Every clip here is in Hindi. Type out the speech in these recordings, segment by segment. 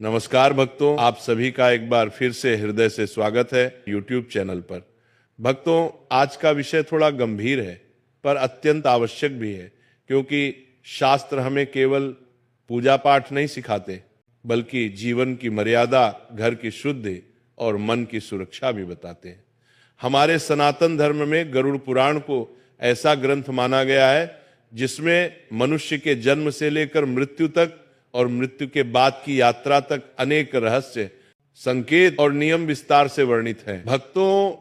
नमस्कार भक्तों, आप सभी का एक बार फिर से हृदय से स्वागत है YouTube चैनल पर। भक्तों, आज का विषय थोड़ा गंभीर है पर अत्यंत आवश्यक भी है, क्योंकि शास्त्र हमें केवल पूजा पाठ नहीं सिखाते बल्कि जीवन की मर्यादा, घर की शुद्धि और मन की सुरक्षा भी बताते हैं। हमारे सनातन धर्म में गरुड़ पुराण को ऐसा ग्रंथ माना गया है जिसमें मनुष्य के जन्म से लेकर मृत्यु तक और मृत्यु के बाद की यात्रा तक अनेक रहस्य, संकेत और नियम विस्तार से वर्णित हैं। भक्तों,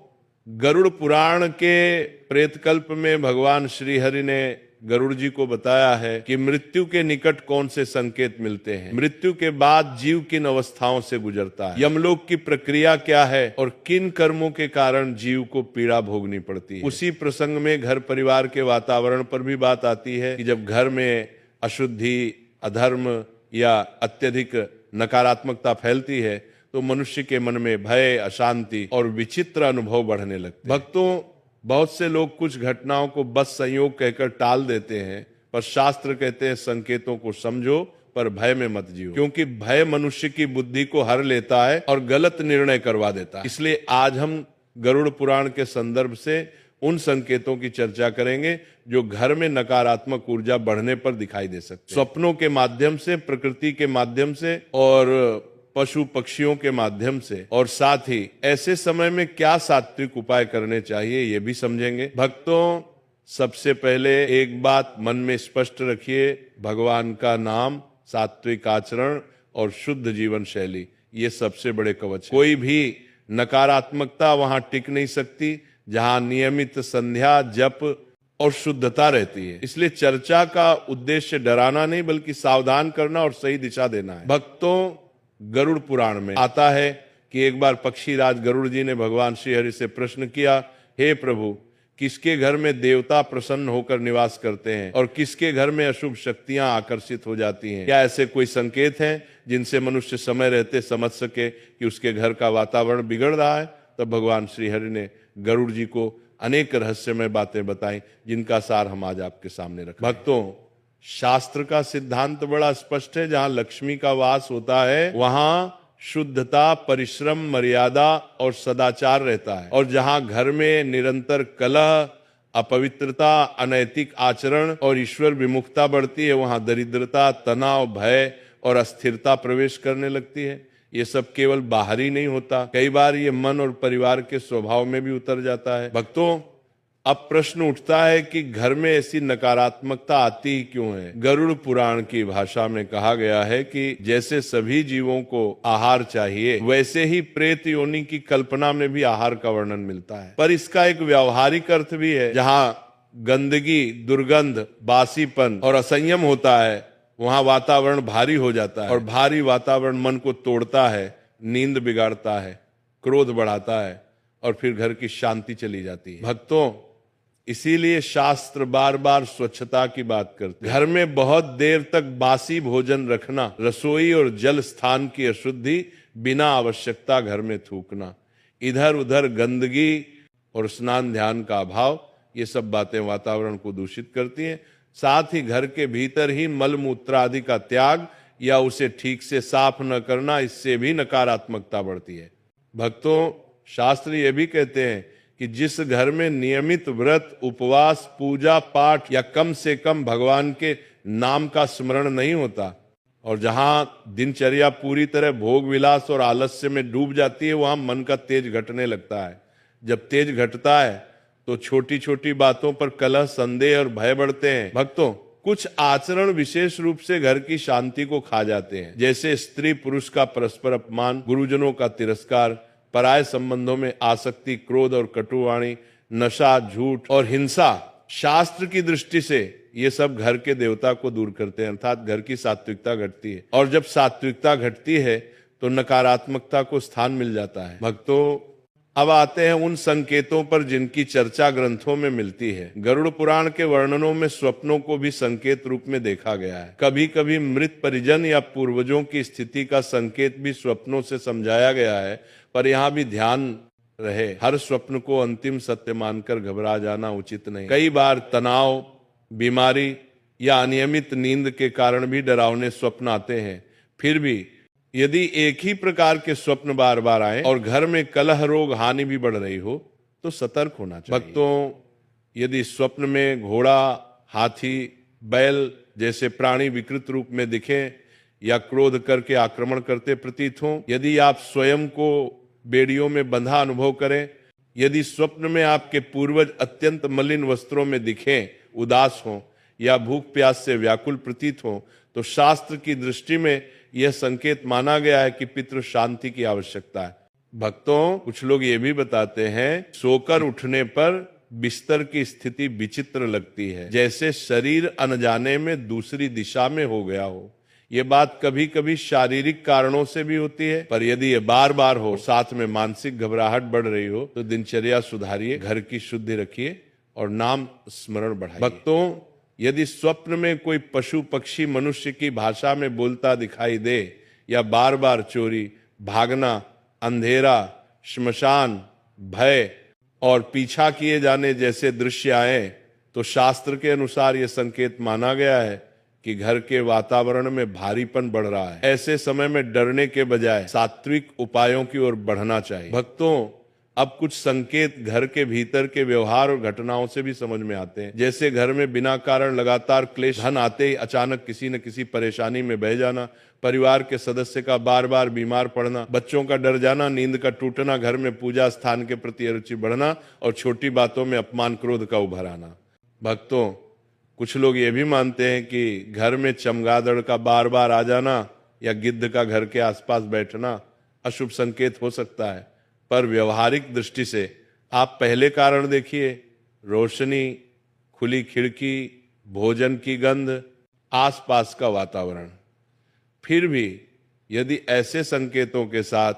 गरुड़ पुराण के प्रेतकल्प में भगवान श्री हरि ने गरुड़ जी को बताया है कि मृत्यु के निकट कौन से संकेत मिलते हैं, मृत्यु के बाद जीव किन अवस्थाओं से गुजरता है, यमलोक की प्रक्रिया क्या है और किन कर्मों के कारण जीव को पीड़ा भोगनी पड़ती है। उसी प्रसंग में घर परिवार के वातावरण पर भी बात आती है कि जब घर में अशुद्धि, अधर्म या अत्यधिक नकारात्मकता फैलती है तो मनुष्य के मन में भय, अशांति और विचित्र अनुभव बढ़ने लगते हैं। भक्तों, बहुत से लोग कुछ घटनाओं को बस संयोग कहकर टाल देते हैं, पर शास्त्र कहते हैं संकेतों को समझो पर भय में मत जियो, क्योंकि भय मनुष्य की बुद्धि को हर लेता है और गलत निर्णय करवा देता है। इसलिए आज हम गरुड़ पुराण के संदर्भ से उन संकेतों की चर्चा करेंगे जो घर में नकारात्मक ऊर्जा बढ़ने पर दिखाई दे सकते हैं। स्वप्नों के माध्यम से, प्रकृति के माध्यम से और पशु पक्षियों के माध्यम से, और साथ ही ऐसे समय में क्या सात्विक उपाय करने चाहिए ये भी समझेंगे। भक्तों, सबसे पहले एक बात मन में स्पष्ट रखिए, भगवान का नाम, सात्विक आचरण और शुद्ध जीवन शैली, ये सबसे बड़े कवच है। कोई भी नकारात्मकता वहां टिक नहीं सकती जहां नियमित संध्या, जप और शुद्धता रहती है। इसलिए चर्चा का उद्देश्य डराना नहीं बल्कि सावधान करना और सही दिशा देना है। भक्तों, गरुड़ पुराण में आता है कि एक बार पक्षीराज गरुड़ जी ने भगवान श्री हरि से प्रश्न किया, हे प्रभु, किसके घर में देवता प्रसन्न होकर निवास करते हैं और किसके घर में अशुभ शक्तियां आकर्षित हो जाती हैं? क्या ऐसे कोई संकेत हैं जिनसे मनुष्य समय रहते समझ सके कि उसके घर का वातावरण बिगड़ रहा है? तब भगवान श्री हरि ने गरुड़ जी को अनेक रहस्यमय बातें बताई जिनका सार हम आज आपके सामने रखें। भक्तों, शास्त्र का सिद्धांत बड़ा स्पष्ट है, जहां लक्ष्मी का वास होता है वहां शुद्धता, परिश्रम, मर्यादा और सदाचार रहता है, और जहां घर में निरंतर कलह, अपवित्रता, अनैतिक आचरण और ईश्वर विमुखता बढ़ती है वहां दरिद्रता, तनाव, भय और अस्थिरता प्रवेश करने लगती है। ये सब केवल बाहरी नहीं होता, कई बार ये मन और परिवार के स्वभाव में भी उतर जाता है। भक्तों, अब प्रश्न उठता है कि घर में ऐसी नकारात्मकता आती ही क्यों है? गरुड़ पुराण की भाषा में कहा गया है कि जैसे सभी जीवों को आहार चाहिए, वैसे ही प्रेत योनि की कल्पना में भी आहार का वर्णन मिलता है, पर इसका एक व्यावहारिक अर्थ भी है। जहां गंदगी, दुर्गंध, बासीपन और असंयम होता है वहां वातावरण भारी हो जाता है, और भारी वातावरण मन को तोड़ता है, नींद बिगाड़ता है, क्रोध बढ़ाता है और फिर घर की शांति चली जाती है। भक्तों, इसीलिए शास्त्र बार बार स्वच्छता की बात करते हैं। घर में बहुत देर तक बासी भोजन रखना, रसोई और जल स्थान की अशुद्धि, बिना आवश्यकता घर में थूकना, इधर उधर गंदगी और स्नान ध्यान का अभाव, ये सब बातें वातावरण को दूषित करती हैं। साथ ही घर के भीतर ही मल मूत्र आदि का त्याग या उसे ठीक से साफ न करना, इससे भी नकारात्मकता बढ़ती है। भक्तों, शास्त्र ये भी कहते हैं कि जिस घर में नियमित व्रत, उपवास, पूजा पाठ या कम से कम भगवान के नाम का स्मरण नहीं होता और जहां दिनचर्या पूरी तरह भोग विलास और आलस्य में डूब जाती है, वहां मन का तेज घटने लगता है। जब तेज घटता है तो छोटी छोटी बातों पर कलह, संदेह और भय बढ़ते हैं। भक्तों, कुछ आचरण विशेष रूप से घर की शांति को खा जाते हैं, जैसे स्त्री पुरुष का परस्पर अपमान, गुरुजनों का तिरस्कार, पराय संबंधों में आसक्ति, क्रोध और कटुवाणी, नशा, झूठ और हिंसा। शास्त्र की दृष्टि से ये सब घर के देवता को दूर करते हैं, अर्थात घर की सात्विकता घटती है, और जब सात्विकता घटती है तो नकारात्मकता को स्थान मिल जाता है। भक्तों, अब आते हैं उन संकेतों पर जिनकी चर्चा ग्रंथों में मिलती है। गरुड़ पुराण के वर्णनों में स्वप्नों को भी संकेत रूप में देखा गया है। कभी कभी मृत परिजन या पूर्वजों की स्थिति का संकेत भी स्वप्नों से समझाया गया है, पर यहाँ भी ध्यान रहे, हर स्वप्न को अंतिम सत्य मानकर घबरा जाना उचित नहीं। कई बार तनाव, बीमारी या अनियमित नींद के कारण भी डरावने स्वप्न आते हैं, फिर भी यदि एक ही प्रकार के स्वप्न बार बार आए और घर में कलह रोग हानि भी बढ़ रही हो तो सतर्क होना चाहिए। भक्तों, यदि स्वप्न में घोड़ा, हाथी, बैल जैसे प्राणी विकृत रूप में दिखें या क्रोध करके आक्रमण करते प्रतीत हों, यदि आप स्वयं को बेड़ियों में बंधा अनुभव करें, यदि स्वप्न में आपके पूर्वज अत्यंत मलिन वस्त्रों में दिखें, उदास हों या भूख प्यास से व्याकुल प्रतीत हों, तो शास्त्र की दृष्टि में यह संकेत माना गया है कि पितृ शांति की आवश्यकता है। भक्तों, कुछ लोग ये भी बताते हैं सोकर उठने पर बिस्तर की स्थिति विचित्र लगती है, जैसे शरीर अनजाने में दूसरी दिशा में हो गया हो। ये बात कभी कभी शारीरिक कारणों से भी होती है, पर यदि ये बार बार हो, साथ में मानसिक घबराहट बढ़ रही हो, तो दिनचर्या सुधारिए, घर की शुद्धि रखिए और नाम स्मरण बढ़ाइए। भक्तों, यदि स्वप्न में कोई पशु पक्षी मनुष्य की भाषा में बोलता दिखाई दे या बार बार चोरी, भागना, अंधेरा, श्मशान, भय और पीछा किए जाने जैसे दृश्य आए, तो शास्त्र के अनुसार यह संकेत माना गया है कि घर के वातावरण में भारीपन बढ़ रहा है। ऐसे समय में डरने के बजाय सात्विक उपायों की ओर बढ़ना चाहिए। भक्तों, अब कुछ संकेत घर के भीतर के व्यवहार और घटनाओं से भी समझ में आते हैं, जैसे घर में बिना कारण लगातार क्लेश, धन आते ही अचानक किसी न किसी परेशानी में बह जाना, परिवार के सदस्य का बार बार बीमार पड़ना, बच्चों का डर जाना, नींद का टूटना, घर में पूजा स्थान के प्रति अरुचि बढ़ना और छोटी बातों में अपमान क्रोध का उभर आना। भक्तों, कुछ लोग ये भी मानते हैं कि घर में चमगादड़ का बार बार आ जाना या गिद्ध का घर के आसपास बैठना अशुभ संकेत हो सकता है, पर व्यवहारिक दृष्टि से आप पहले कारण देखिए, रोशनी, खुली खिड़की, भोजन की गंध, आसपास का वातावरण। फिर भी यदि ऐसे संकेतों के साथ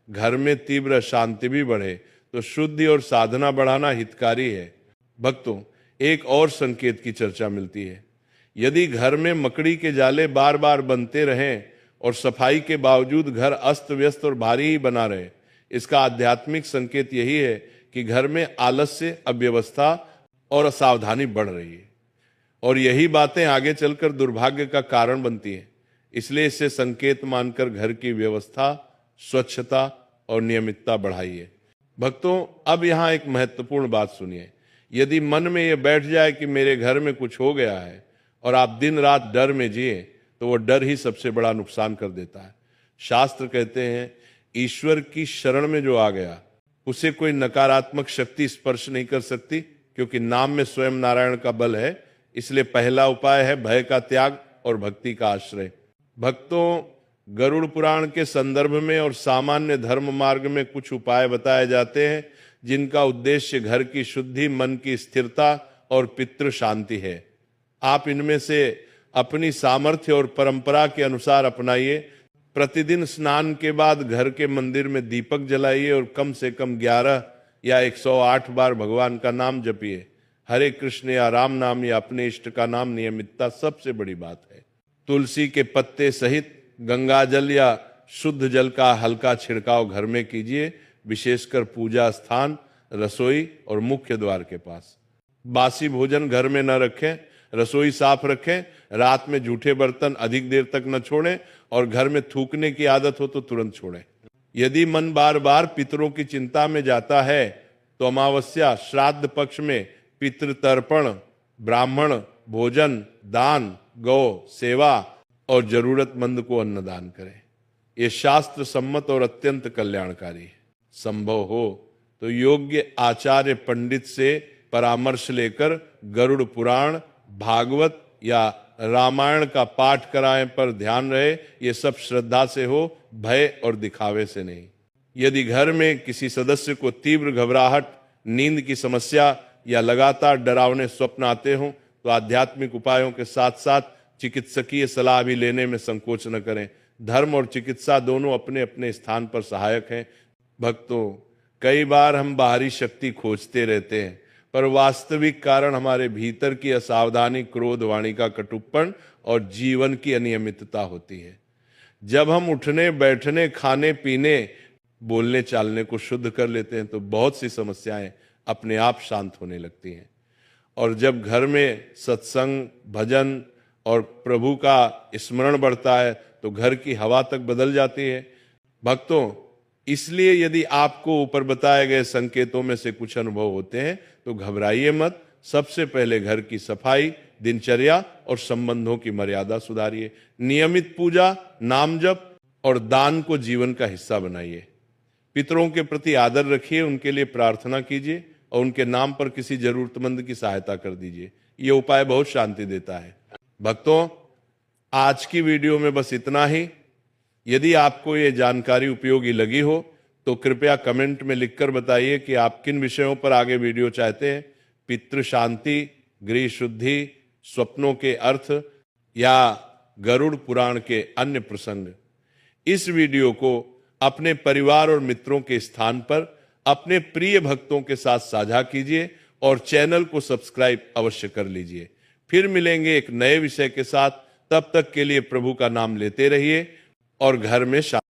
घर में तीव्र शांति भी बढ़े तो शुद्धि और साधना बढ़ाना हितकारी है। भक्तों, एक और संकेत की चर्चा मिलती है। यदि घर में मकड़ी के जाले बार बार बनते रहें और सफाई के बावजूद घर अस्त व्यस्त और भारी ही बना रहे, इसका आध्यात्मिक संकेत यही है कि घर में आलस्य, अव्यवस्था और असावधानी बढ़ रही है और यही बातें आगे चलकर दुर्भाग्य का कारण बनती हैं। इसलिए इसे संकेत मानकर घर की व्यवस्था, स्वच्छता और नियमितता बढ़ाइए। भक्तों, अब यहाँ एक महत्वपूर्ण बात सुनिए। यदि मन में यह बैठ जाए कि मेरे घर में कुछ हो गया है और आप दिन रात डर में जिए, तो वो डर ही सबसे बड़ा नुकसान कर देता है। शास्त्र कहते हैं, ईश्वर की शरण में जो आ गया उसे कोई नकारात्मक शक्ति स्पर्श नहीं कर सकती, क्योंकि नाम में स्वयं नारायण का बल है। इसलिए पहला उपाय है भय का त्याग और भक्ति का आश्रय। भक्तों, गरुड़ पुराण के संदर्भ में और सामान्य धर्म मार्ग में कुछ उपाय बताए जाते हैं जिनका उद्देश्य घर की शुद्धि, मन की स्थिरता और पितृ शांति है। आप इनमें से अपनी सामर्थ्य और परंपरा के अनुसार अपनाइए। प्रतिदिन स्नान के बाद घर के मंदिर में दीपक जलाइए और कम से कम 11 या 108 बार भगवान का नाम जपिए। हरे कृष्ण या राम नाम या अपने इष्ट का नाम नियमितता सबसे बड़ी बात है। तुलसी के पत्ते सहित गंगा जल या शुद्ध जल का हल्का छिड़काव घर में कीजिए, विशेषकर पूजा स्थान, रसोई और मुख्य द्वार के पास। बासी भोजन घर में न रखें, रसोई साफ रखें, रात में जूठे बर्तन अधिक देर तक न छोड़ें और घर में थूकने की आदत हो तो तुरंत छोड़ें। यदि मन बार बार पितरों की चिंता में जाता है तो अमावस्या, श्राद्ध पक्ष में पितृतर्पण, ब्राह्मण भोजन, दान, गौ सेवा और जरूरतमंद को अन्नदान करें। ये शास्त्र सम्मत और अत्यंत कल्याणकारी है। संभव हो तो योग्य आचार्य पंडित से परामर्श लेकर गरुड़ पुराण, भागवत या रामायण का पाठ कराएं, पर ध्यान रहे ये सब श्रद्धा से हो, भय और दिखावे से नहीं। यदि घर में किसी सदस्य को तीव्र घबराहट, नींद की समस्या या लगातार डरावने स्वप्न आते हों तो आध्यात्मिक उपायों के साथ साथ चिकित्सकीय सलाह भी लेने में संकोच न करें। धर्म और चिकित्सा दोनों अपने अपने स्थान पर सहायक हैं। भक्तों, कई बार हम बाहरी शक्ति खोजते रहते हैं, पर वास्तविक कारण हमारे भीतर की असावधानी, क्रोध, वाणी का कटुपन और जीवन की अनियमितता होती है। जब हम उठने, बैठने, खाने, पीने, बोलने, चालने को शुद्ध कर लेते हैं तो बहुत सी समस्याएं अपने आप शांत होने लगती हैं। और जब घर में सत्संग, भजन और प्रभु का स्मरण बढ़ता है तो घर की हवा तक बदल जाती है। भक्तों, इसलिए यदि आपको ऊपर बताए गए संकेतों में से कुछ अनुभव होते हैं तो घबराइए मत। सबसे पहले घर की सफाई, दिनचर्या और संबंधों की मर्यादा सुधारिए। नियमित पूजा, नाम जप और दान को जीवन का हिस्सा बनाइए। पितरों के प्रति आदर रखिए, उनके लिए प्रार्थना कीजिए और उनके नाम पर किसी जरूरतमंद की सहायता कर दीजिए। ये उपाय बहुत शांति देता है। भक्तों, आज की वीडियो में बस इतना ही। यदि आपको ये जानकारी उपयोगी लगी हो तो कृपया कमेंट में लिखकर बताइए कि आप किन विषयों पर आगे वीडियो चाहते हैं। पितृ शांति, गृह शुद्धि, स्वप्नों के अर्थ या गरुड़ पुराण के अन्य प्रसंग। इस वीडियो को अपने परिवार और मित्रों के स्थान पर अपने प्रिय भक्तों के साथ साझा कीजिए और चैनल को सब्सक्राइब अवश्य कर लीजिए। फिर मिलेंगे एक नए विषय के साथ। तब तक के लिए प्रभु का नाम लेते रहिए और घर में शांति